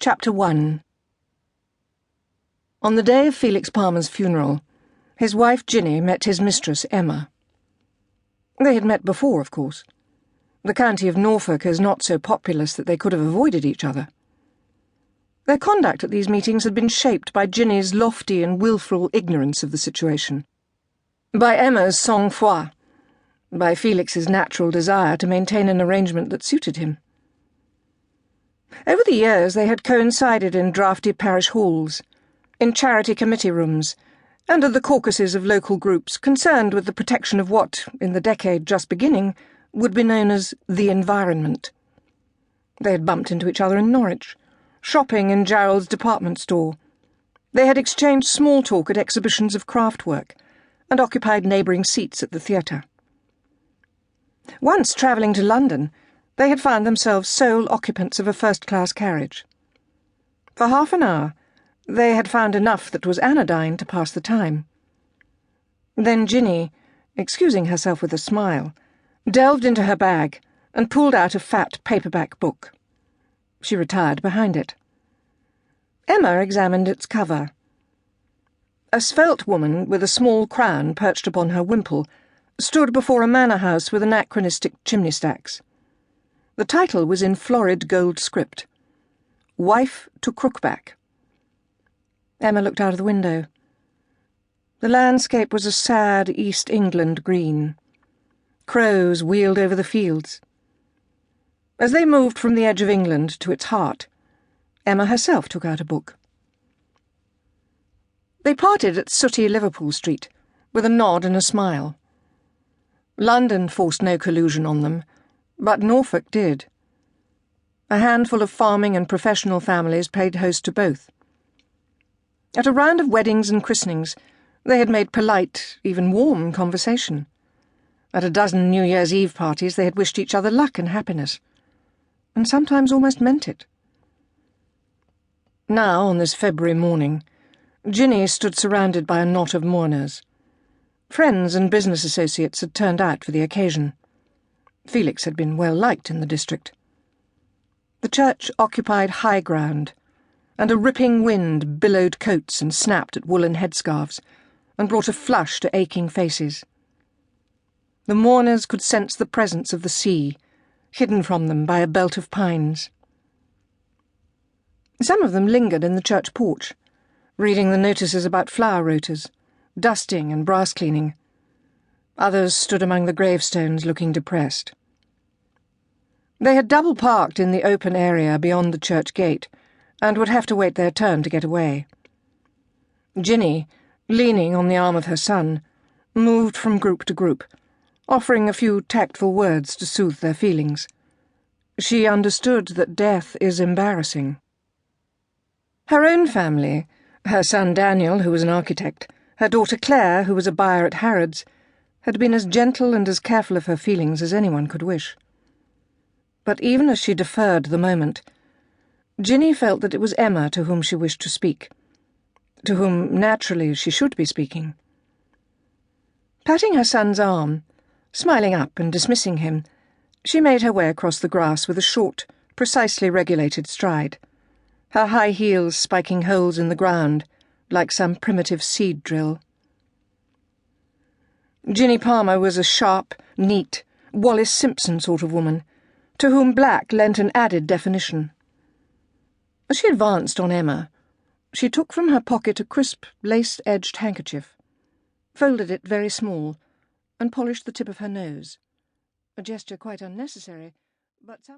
Chapter 1. On the day of Felix Palmer's funeral, his wife Ginny met his mistress Emma. They had met before, of course. The county of Norfolk is not so populous that they could have avoided each other. Their conduct at these meetings had been shaped by Ginny's lofty and wilful ignorance of the situation, by Emma's sang-froid, by Felix's natural desire to maintain an arrangement that suited him. Over the years they had coincided in draughty parish halls, in charity committee rooms, and at the caucuses of local groups concerned with the protection of what, in the decade just beginning, would be known as the environment. They had bumped into each other in Norwich, shopping in Gerald's department store. They had exchanged small talk at exhibitions of craft work, and occupied neighbouring seats at the theatre. Once travelling to London, they had found themselves sole occupants of a first-class carriage. For half an hour, they had found enough that was anodyne to pass the time. Then Ginny, excusing herself with a smile, delved into her bag and pulled out a fat paperback book. She retired behind it. Emma examined its cover. A svelte woman with a small crown perched upon her wimple stood before a manor house with anachronistic chimney stacks. The title was in florid gold script: Wife to Crookback. Emma looked out of the window. The landscape was a sad East England green. Crows wheeled over the fields. As they moved from the edge of England to its heart, Emma herself took out a book. They parted at sooty Liverpool Street, with a nod and a smile. London forced no collusion on them, but Norfolk did. A handful of farming and professional families played host to both. At a round of weddings and christenings, they had made polite, even warm conversation. At a dozen New Year's Eve parties they had wished each other luck and happiness, and sometimes almost meant it. Now, on this February morning, Ginny stood surrounded by a knot of mourners. Friends and business associates had turned out for the occasion. Felix had been well liked in the district. The church occupied high ground, and a ripping wind billowed coats and snapped at woolen headscarves, and brought a flush to aching faces. The mourners could sense the presence of the sea, hidden from them by a belt of pines. Some of them lingered in the church porch, reading the notices about flower rotors, dusting and brass cleaning. Others stood among the gravestones looking depressed. They had double-parked in the open area beyond the church gate, and would have to wait their turn to get away. Ginny, leaning on the arm of her son, moved from group to group, offering a few tactful words to soothe their feelings. She understood that death is embarrassing. Her own family, her son Daniel, who was an architect, her daughter Claire, who was a buyer at Harrods, had been as gentle and as careful of her feelings as anyone could wish. But even as she deferred the moment, Ginny felt that it was Emma to whom she wished to speak, to whom naturally she should be speaking. Patting her son's arm, smiling up and dismissing him, she made her way across the grass with a short, precisely regulated stride, her high heels spiking holes in the ground like some primitive seed drill. Ginny Palmer was a sharp, neat, Wallis Simpson sort of woman, to whom black lent an added definition. As she advanced on Emma, she took from her pocket a crisp, lace-edged handkerchief, folded it very small, and polished the tip of her nose, a gesture quite unnecessary, but some